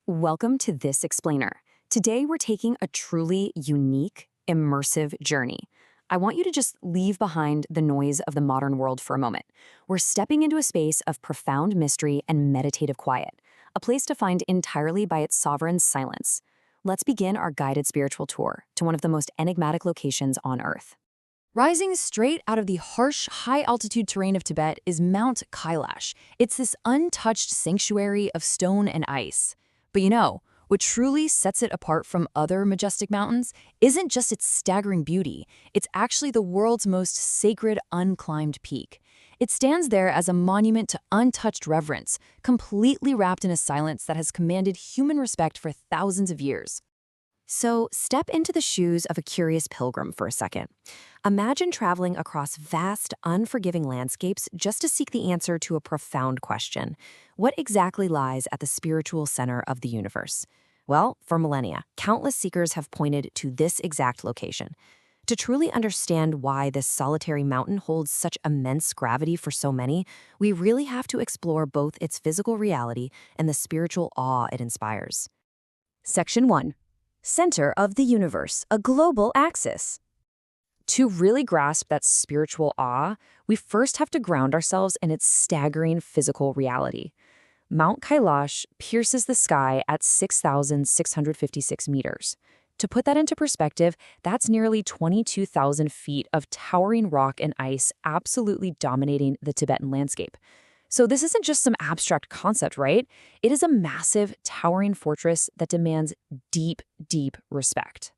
Welcome to This Explainer. Today we're taking a truly unique, immersive journey. I want you to just leave behind the noise of the modern world for a moment. We're stepping into a space of profound mystery and meditative quiet, a place defined entirely by its sovereign silence. Let's begin our guided spiritual tour to one of the most enigmatic locations on Earth. Rising straight out of the harsh, high-altitude terrain of Tibet is Mount Kailash. It's this untouched sanctuary of stone and ice. But what truly sets it apart from other majestic mountains isn't just its staggering beauty, it's actually the world's most sacred unclimbed peak. It stands there as a monument to untouched reverence, completely wrapped in a silence that has commanded human respect for thousands of years. So step into the shoes of a curious pilgrim for a second. Imagine traveling across vast, unforgiving landscapes just to seek the answer to a profound question. What exactly lies at the spiritual center of the universe? Well, for millennia, countless seekers have pointed to this exact location. To truly understand why this solitary mountain holds such immense gravity for so many, we really have to explore both its physical reality and the spiritual awe it inspires. Section 1. Center of the universe, a global axis. To really grasp that spiritual awe, we first have to ground ourselves in its staggering physical reality. Mount Kailash pierces the sky at 6,656 meters. To put that into perspective, that's nearly 22,000 feet of towering rock and ice absolutely dominating the Tibetan landscape. So this isn't just some abstract concept, right? It is a massive, towering fortress that demands deep, deep respect.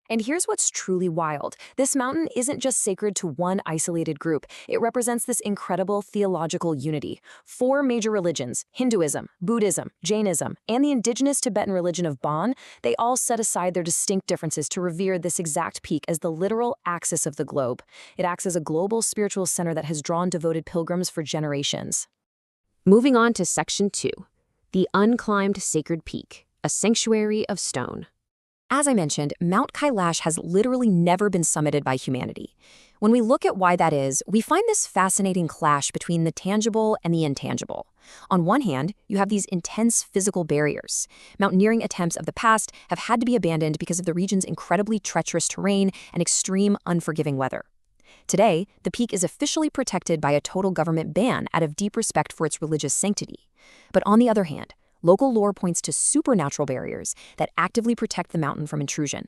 And here's what's truly wild. This mountain isn't just sacred to one isolated group. It represents this incredible theological unity. 4 major religions, Hinduism, Buddhism, Jainism, and the indigenous Tibetan religion of Bon, they all set aside their distinct differences to revere this exact peak as the literal axis of the globe. It acts as a global spiritual center that has drawn devoted pilgrims for generations. Moving on to Section 2, the unclimbed sacred peak, a sanctuary of stone. As I mentioned, Mount Kailash has literally never been summited by humanity. When we look at why that is, we find this fascinating clash between the tangible and the intangible. On one hand, you have these intense physical barriers. Mountaineering attempts of the past have had to be abandoned because of the region's incredibly treacherous terrain and extreme, unforgiving weather. Today, the peak is officially protected by a total government ban out of deep respect for its religious sanctity. But on the other hand, local lore points to supernatural barriers that actively protect the mountain from intrusion.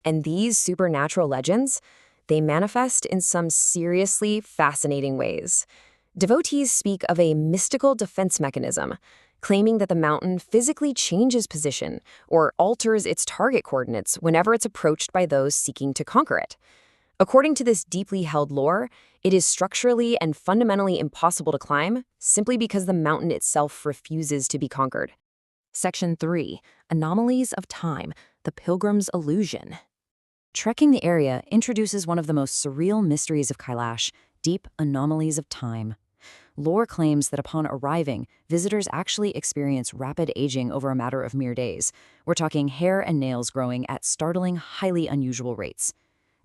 And these supernatural legends, they manifest in some seriously fascinating ways. Devotees speak of a mystical defense mechanism, claiming that the mountain physically changes position or alters its target coordinates whenever it's approached by those seeking to conquer it. According to this deeply held lore, it is structurally and fundamentally impossible to climb simply because the mountain itself refuses to be conquered. Section 3. Anomalies of Time, the Pilgrim's Illusion. Trekking the area introduces one of the most surreal mysteries of Kailash, deep anomalies of time. Lore claims that upon arriving, visitors actually experience rapid aging over a matter of mere days. We're talking hair and nails growing at startling, highly unusual rates.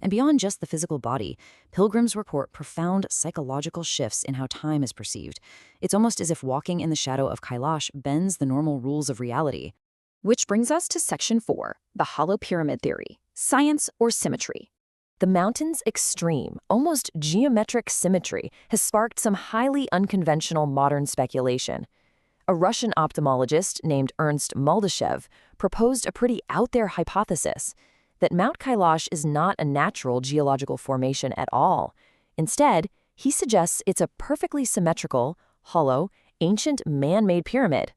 And beyond just the physical body, pilgrims report profound psychological shifts in how time is perceived. It's almost as if walking in the shadow of Kailash bends the normal rules of reality. Which brings us to Section 4, the Hollow Pyramid Theory, Science or Symmetry. The mountain's extreme, almost geometric symmetry has sparked some highly unconventional modern speculation. A Russian ophthalmologist named Ernst Maldashev proposed a pretty out-there hypothesis that Mount Kailash is not a natural geological formation at all. Instead, he suggests it's a perfectly symmetrical, hollow, ancient man-made pyramid.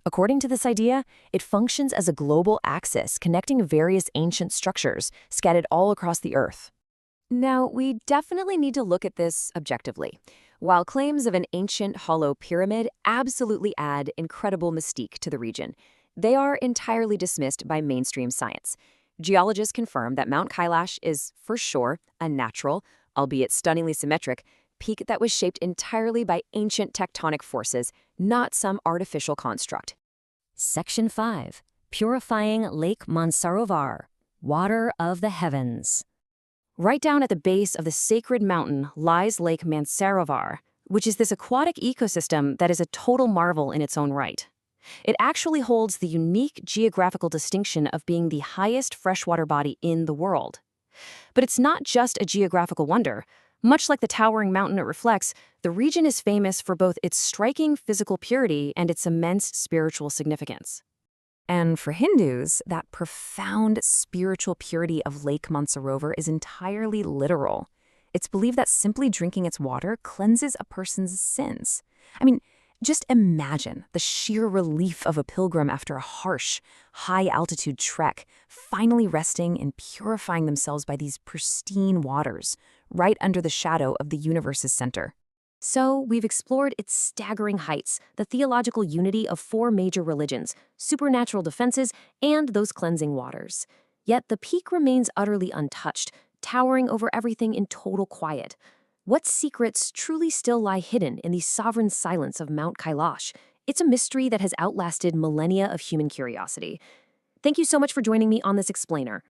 According to this idea, it functions as a global axis connecting various ancient structures scattered all across the Earth. Now, we definitely need to look at this objectively. While claims of an ancient hollow pyramid absolutely add incredible mystique to the region, they are entirely dismissed by mainstream science. Geologists confirm that Mount Kailash is, for sure, a natural, albeit stunningly symmetric, peak that was shaped entirely by ancient tectonic forces, not some artificial construct. Section 5. Purifying Lake Mansarovar, Water of the Heavens. Right down at the base of the sacred mountain lies Lake Mansarovar, which is this aquatic ecosystem that is a total marvel in its own right. It actually holds the unique geographical distinction of being the highest freshwater body in the world. But it's not just a geographical wonder. Much like the towering mountain it reflects, the region is famous for both its striking physical purity and its immense spiritual significance. And for Hindus, that profound spiritual purity of Lake Mansarovar is entirely literal. It's believed that simply drinking its water cleanses a person's sins. I mean, just imagine the sheer relief of a pilgrim after a harsh, high-altitude trek, finally resting and purifying themselves by these pristine waters, right under the shadow of the universe's center. So, we've explored its staggering heights, the theological unity of four major religions, supernatural defenses, and those cleansing waters. Yet the peak remains utterly untouched, towering over everything in total quiet. What secrets truly still lie hidden in the sovereign silence of Mount Kailash? It's a mystery that has outlasted millennia of human curiosity. Thank you so much for joining me on this explainer.